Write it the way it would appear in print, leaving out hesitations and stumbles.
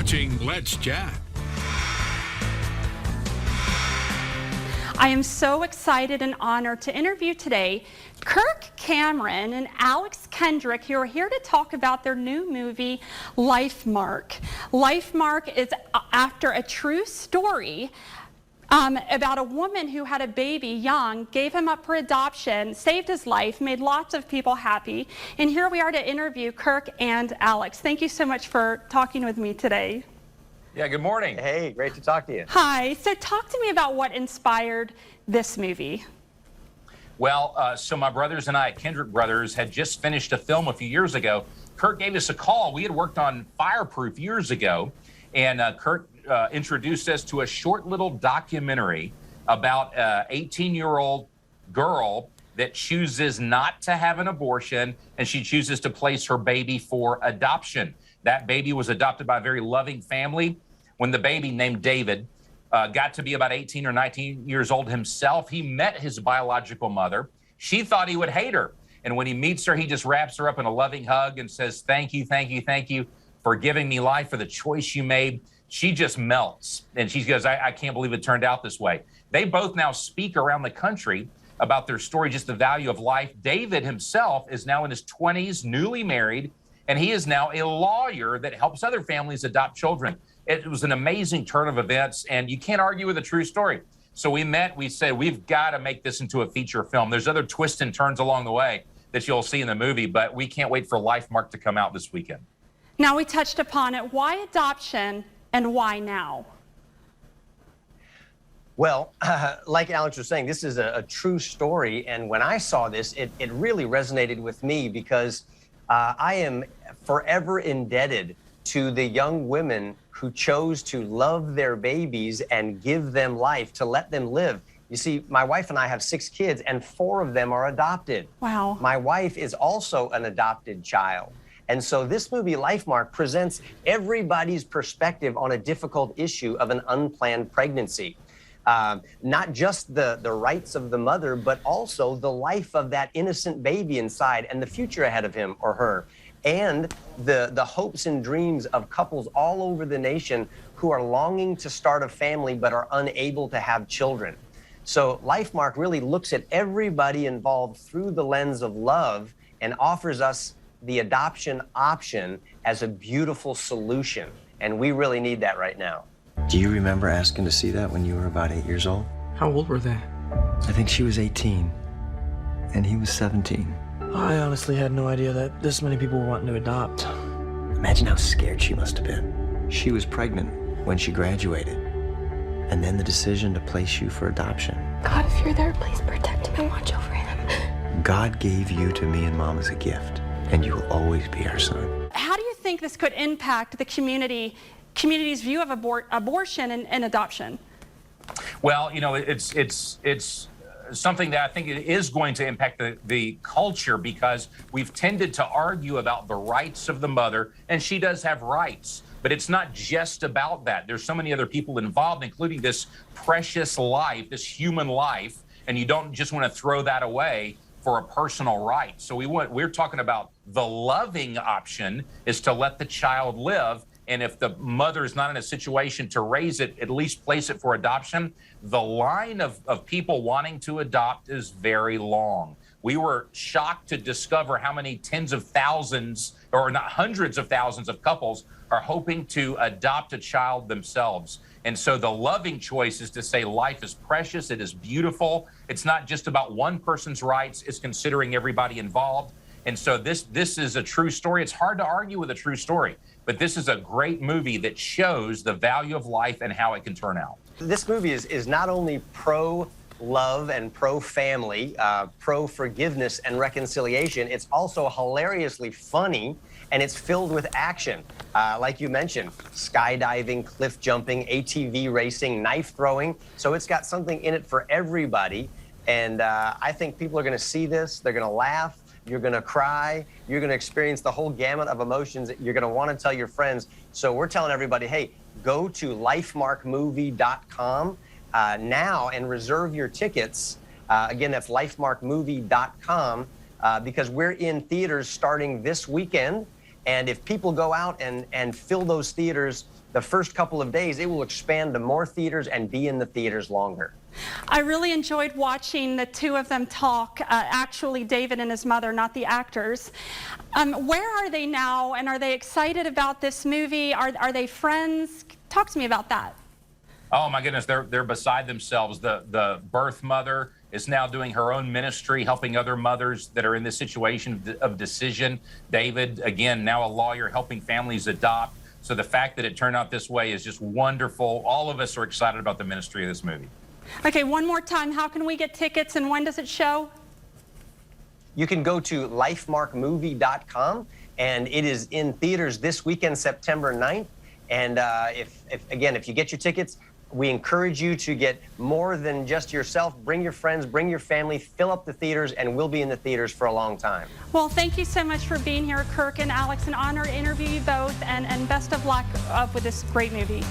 watching Let's Chat. I am so excited and honored to interview today Kirk Cameron and Kendrick, who are here to talk about their new movie, LIFEMARK. LIFEMARK is after a true story about a woman who had a baby young, gave him up for adoption, saved his life, made lots of people happy. And here we are to interview Kirk and Alex. Thank you so much for talking with me today. Yeah, good morning. Hey, great to talk to you. Hi. So talk to me about what inspired this movie. Well, so my brothers and I, Kendrick brothers, had just finished a film a few years ago. Kirk gave us a call. We had worked on Fireproof years ago, and Kirk introduced us to a short little documentary about an 18-year-old girl that chooses not to have an abortion, and she chooses to place her baby for adoption. That baby was adopted by a very loving family. When the baby, named David, got to be about 18 or 19 years old himself, he met his biological mother. She thought he would hate her. And when he meets her, he just wraps her up in a loving hug and says, "Thank you, thank you, thank you for giving me life, for the choice you made." She just melts. And she goes, I can't believe it turned out this way. They both now speak around the country about their story, just the value of life. David himself is now in his 20s, newly married, and he is now a lawyer that helps other families adopt children. It was an amazing turn of events, and you can't argue with a true story. So we met, we said, we've got to make this into a feature film. There's other twists and turns along the way that you'll see in the movie, but we can't wait for LIFEMARK to come out this weekend. Now, we touched upon it. Why adoption and why now? Well, like Alex was saying, this is a true story. And when I saw this, it really resonated with me because I am forever indebted to the young women who chose to love their babies and give them life, to let them live. You see, my wife and I have 6 kids, and 4 of them are adopted. Wow. My wife is also an adopted child. And so this movie, LIFEMARK, presents everybody's perspective on a difficult issue of an unplanned pregnancy. Not just the rights of the mother, but also the life of that innocent baby inside and the future ahead of him or her, and the hopes and dreams of couples all over the nation who are longing to start a family but are unable to have children. So LIFEMARK really looks at everybody involved through the lens of love and offers us the adoption option as a beautiful solution. And we really need that right now. Do you remember asking to see that when you were about 8 years old? How old were they? I think she was 18, and he was 17. I honestly had no idea that this many people were wanting to adopt. Imagine how scared she must have been. She was pregnant when she graduated, and then the decision to place you for adoption. God, if you're there, please protect him and watch over him. God gave you to me and Mom as a gift, and you will always be our son. How do you think this could impact the community's view of abortion and adoption? Well, you know, it's something that I think it is going to impact the culture, because we've tended to argue about the rights of the mother, and she does have rights. But it's not just about that. There's so many other people involved, including this precious life, this human life, and you don't just want to throw that away for a personal right. So we're talking about the loving option is to let the child live. And if the mother is not in a situation to raise it, at least place it for adoption. The line of people wanting to adopt is very long. We were shocked to discover how many tens of thousands, or not hundreds of thousands of couples are hoping to adopt a child themselves. And so the loving choice is to say life is precious, it is beautiful. It's not just about one person's rights, it's considering everybody involved. And so this is a true story. It's hard to argue with a true story, but this is a great movie that shows the value of life and how it can turn out. This movie is not only pro-love and pro-family, pro-forgiveness and reconciliation, it's also hilariously funny, and it's filled with action. Like you mentioned, skydiving, cliff jumping, ATV racing, knife throwing. So it's got something in it for everybody. And I think people are going to see this, they're going to laugh, you're going to cry, you're going to experience the whole gamut of emotions. You're going to want to tell your friends. So we're telling everybody, hey, go to lifemarkmovie.com now and reserve your tickets. Again, that's lifemarkmovie.com because we're in theaters starting this weekend. And if people go out and fill those theaters the first couple of days, it will expand to more theaters and be in the theaters longer. I really enjoyed watching the two of them talk, actually David and his mother, not the actors. Where are they now, and are they excited about this movie? Are they friends? Talk to me about that. Oh my goodness, they're beside themselves. The birth mother is now doing her own ministry, helping other mothers that are in this situation of decision. David, again, now a lawyer, helping families adopt. So the fact that it turned out this way is just wonderful. All of us are excited about the ministry of this movie. Okay, one more time, how can we get tickets and when does it show? You can go to lifemarkmovie.com, and it is in theaters this weekend, September 9th. And if you get your tickets, we encourage you to get more than just yourself. Bring your friends, bring your family, fill up the theaters, and we'll be in the theaters for a long time. Well, thank you so much for being here, Kirk and Alex. An honor to interview you both, and best of luck with this great movie.